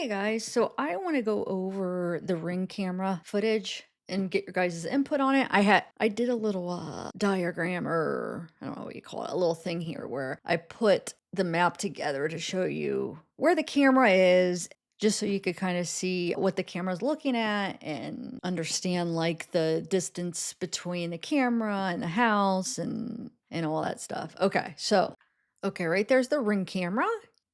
Hey guys, so I want to go over the Ring camera footage and get your guys' input on it. I did a little diagram, or I don't know what you call it, a little thing here where I put the map together to show you where the camera is, just so you could kind of see what the camera's looking at and understand like the distance between the camera and the house and all that stuff. Okay, right there's the Ring camera.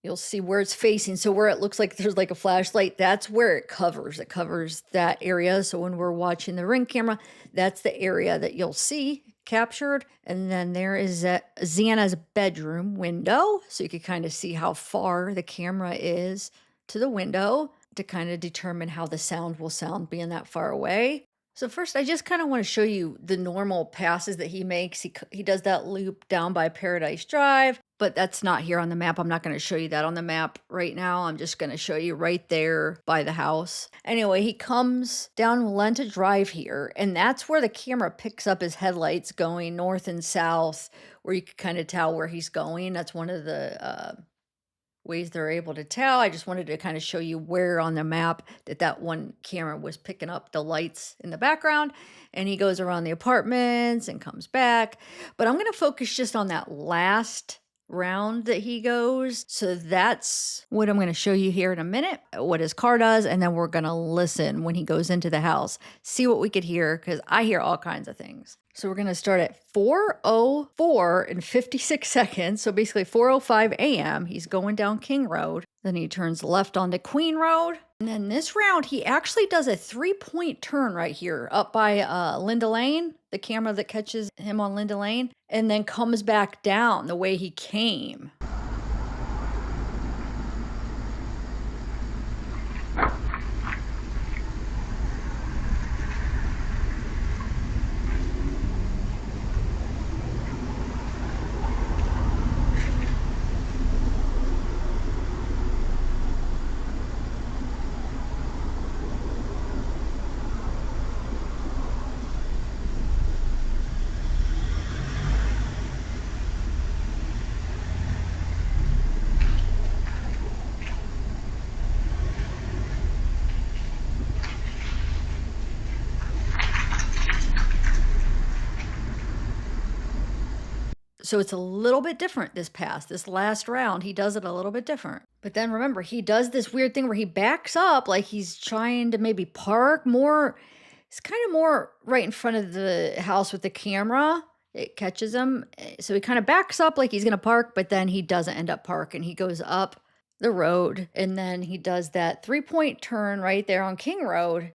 You'll see where it's facing. So where it looks like there's like a flashlight, that's where it covers. It covers that area. So when we're watching the Ring camera, that's the area that you'll see captured. And then there is Xana's bedroom window. So you can kind of see how far the camera is to the window to kind of determine how the sound will sound being that far away. So first, I just kind of want to show you the normal passes that he makes. He does that loop down by Paradise Drive, but that's not here on the map. I'm not going to show you that on the map right now. I'm just going to show you right there by the house. Anyway, he comes down Valenta Drive here, and that's where the camera picks up his headlights going north and south, where you can kind of tell where he's going. That's one of the ways they're able to tell. I just wanted to kind of show you where on the map that one camera was picking up the lights in the background, and he goes around the apartments and comes back. But I'm going to focus just on that last round that he goes. So that's what I'm going to show you here in a minute, what his car does, and then we're going to listen when he goes into the house, see what we could hear, because I hear all kinds of things. So we're going to start at 4:04 and 56 seconds. So basically 4:05 a.m. He's going down King Road. Then he turns left onto Queen Road. And then this round, he actually does a 3-point turn right here up by Linda Lane, the camera that catches him on Linda Lane, and then comes back down the way he came. So it's a little bit different this last round, he does it a little bit different. But then remember, he does this weird thing where he backs up like he's trying to maybe park more. It's kind of more right in front of the house with the camera. It catches him. So he kind of backs up like he's going to park, but then he doesn't end up parking. He goes up the road, and then he does that 3-point turn right there on King Road.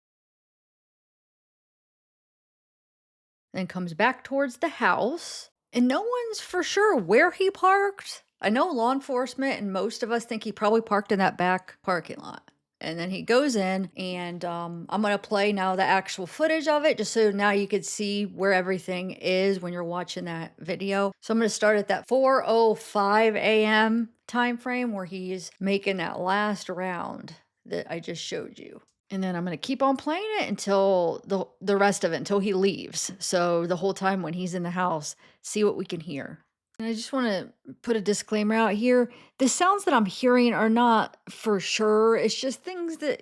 Then comes back towards the house. And no one's for sure where he parked. I know law enforcement and most of us think he probably parked in that back parking lot. And then he goes in, and I'm going to play now the actual footage of it, just so now you can see where everything is when you're watching that video. So I'm going to start at that 4:05 a.m. time frame where he's making that last round that I just showed you. And then I'm going to keep on playing it until the rest of it, until he leaves. So the whole time when he's in the house, see what we can hear. And I just want to put a disclaimer out here. The sounds that I'm hearing are not for sure. It's just things that,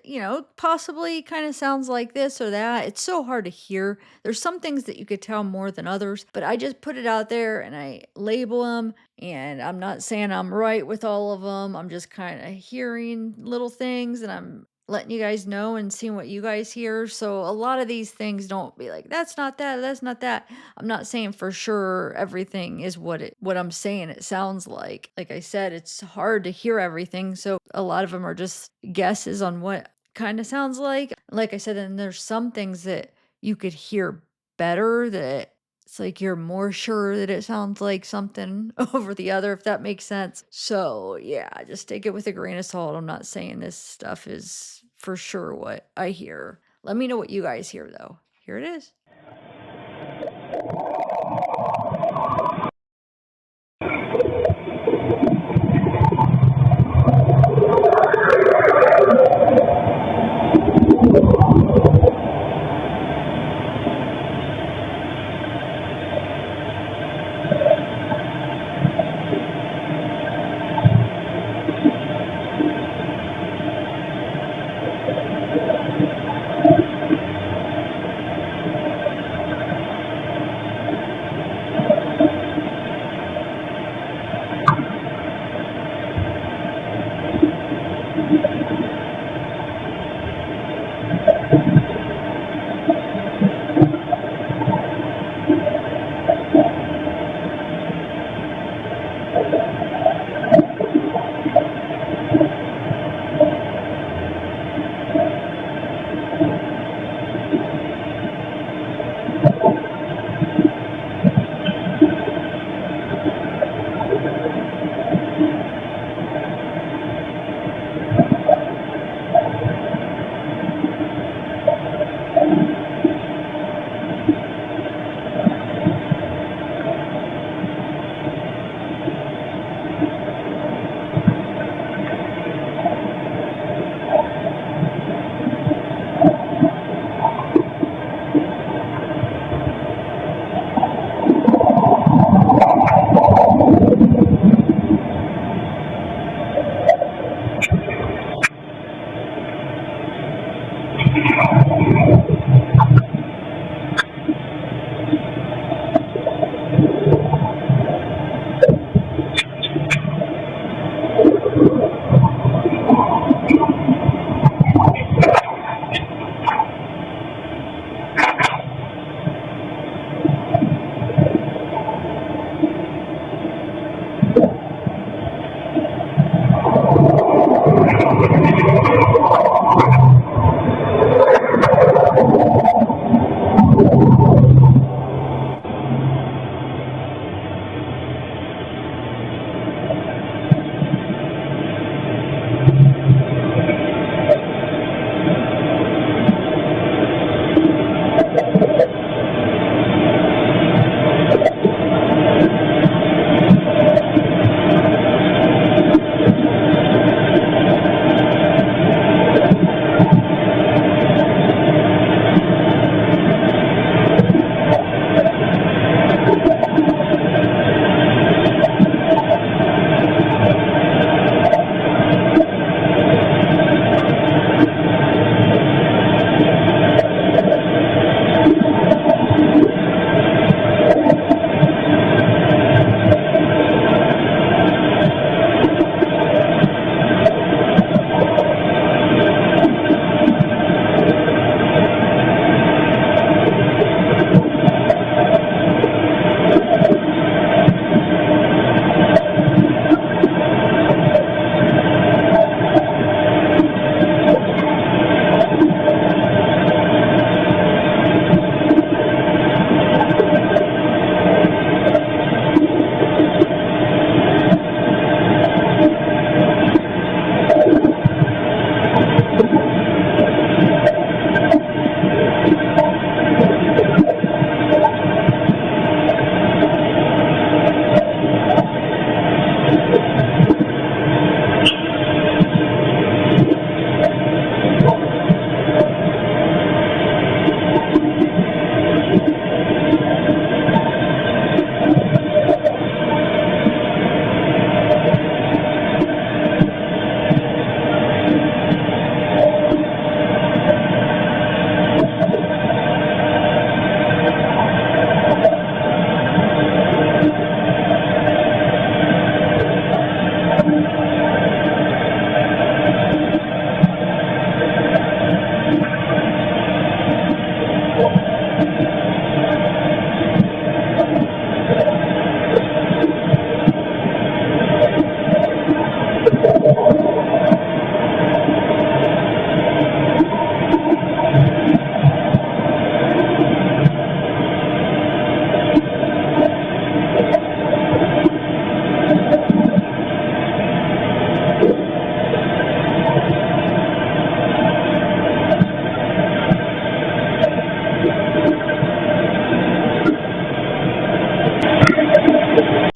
possibly kind of sounds like this or that. It's so hard to hear. There's some things that you could tell more than others, but I just put it out there and I label them. And I'm not saying I'm right with all of them. I'm just kind of hearing little things, and I'm letting you guys know and seeing what you guys hear. So a lot of these things, don't be like, that's not that, that's not that. I'm not saying for sure everything is what I'm saying it sounds like. Like I said, it's hard to hear everything. So a lot of them are just guesses on what kind of sounds like. Like I said, and there's some things that you could hear better, that it's like you're more sure that it sounds like something over the other, if that makes sense. So yeah, just take it with a grain of salt. I'm not saying this stuff is for sure what I hear. Let me know what you guys hear, though. Here it is.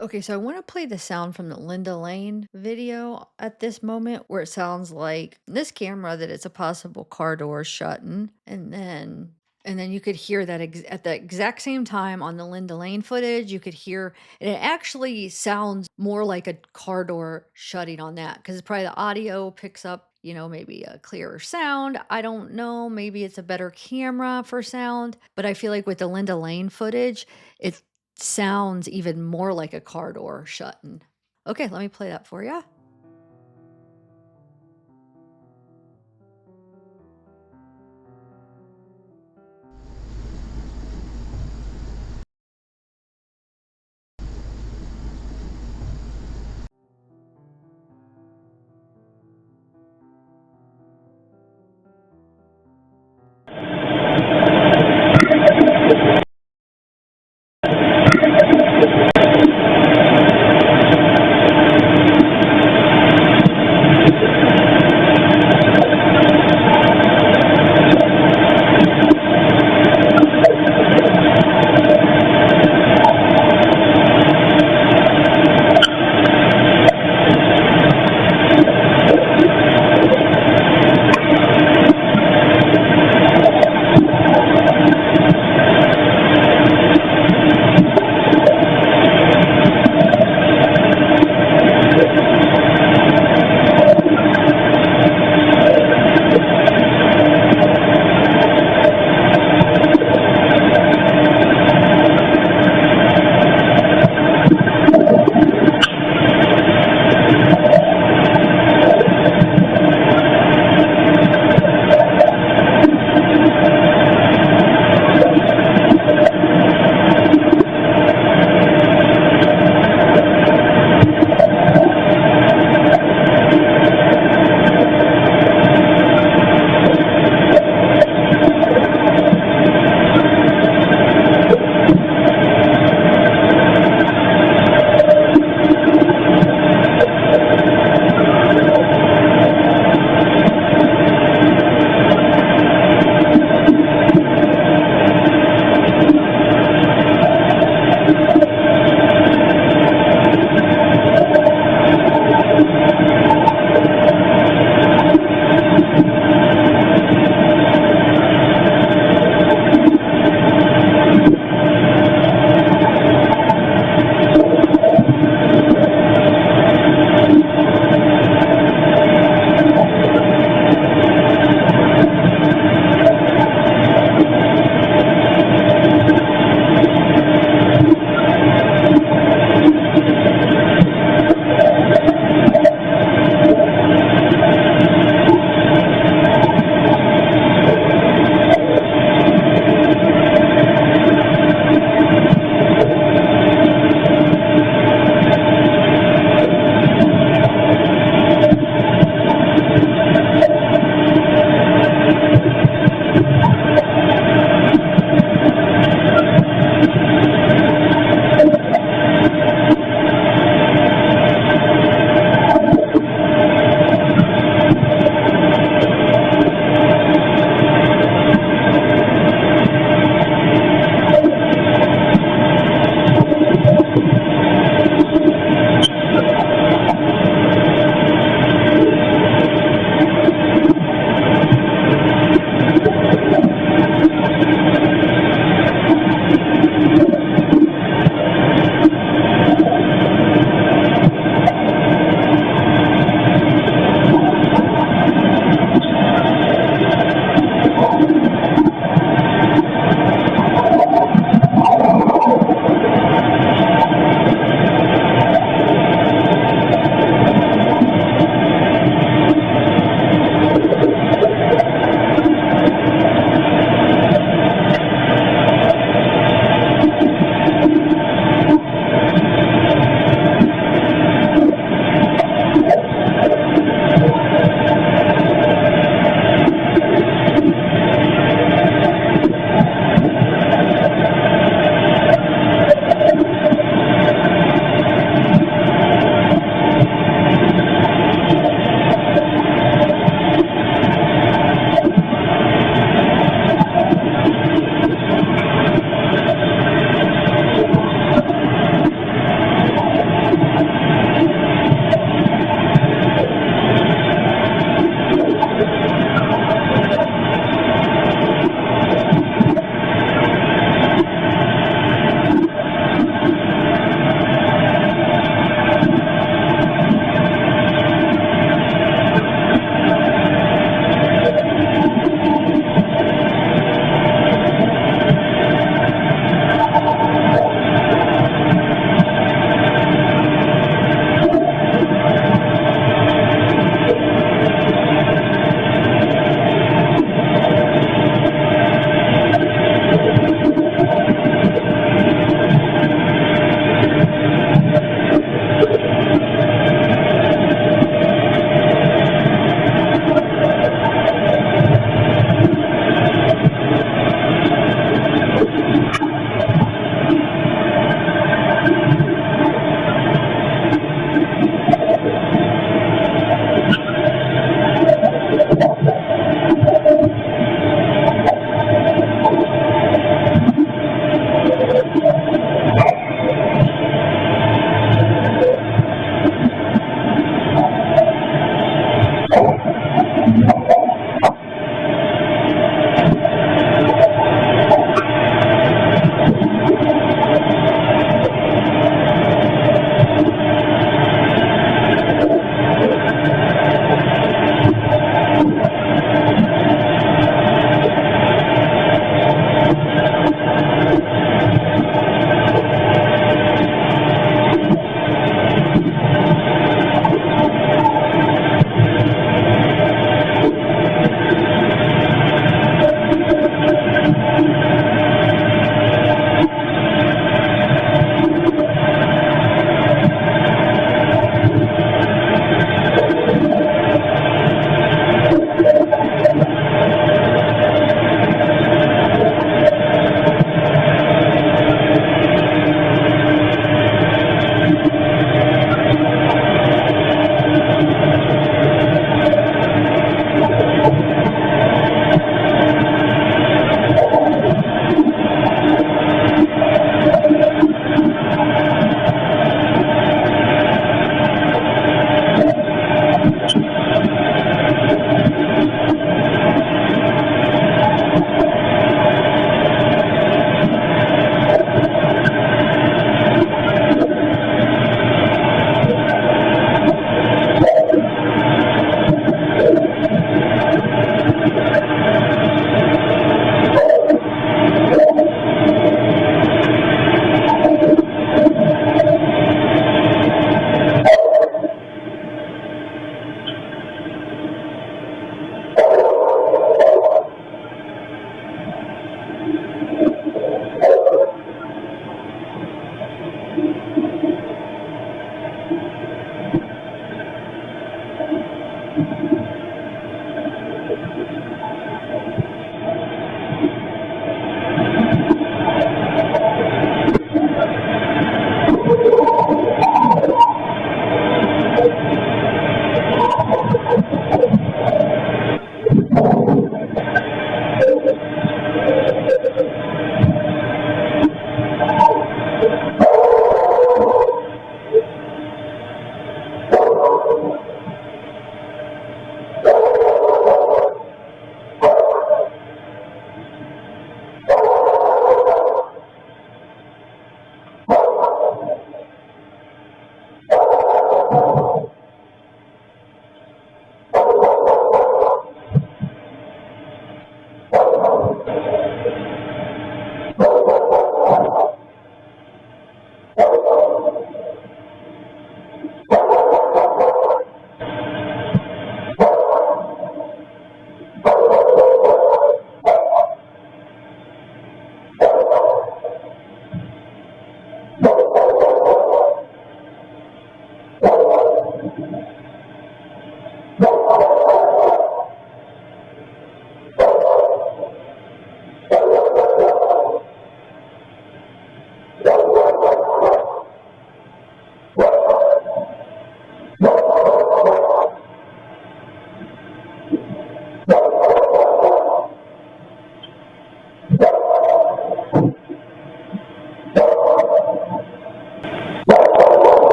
Okay, so I want to play the sound from the Linda Lane video at this moment where it sounds like this camera that it's a possible car door shutting, and then you could hear that at the exact same time on the Linda Lane footage. You could hear, and it actually sounds more like a car door shutting on that because probably the audio picks up, maybe a clearer sound. I don't know. Maybe it's a better camera for sound, but I feel like with the Linda Lane footage, it sounds even more like a car door shutting. Okay, let me play that for you.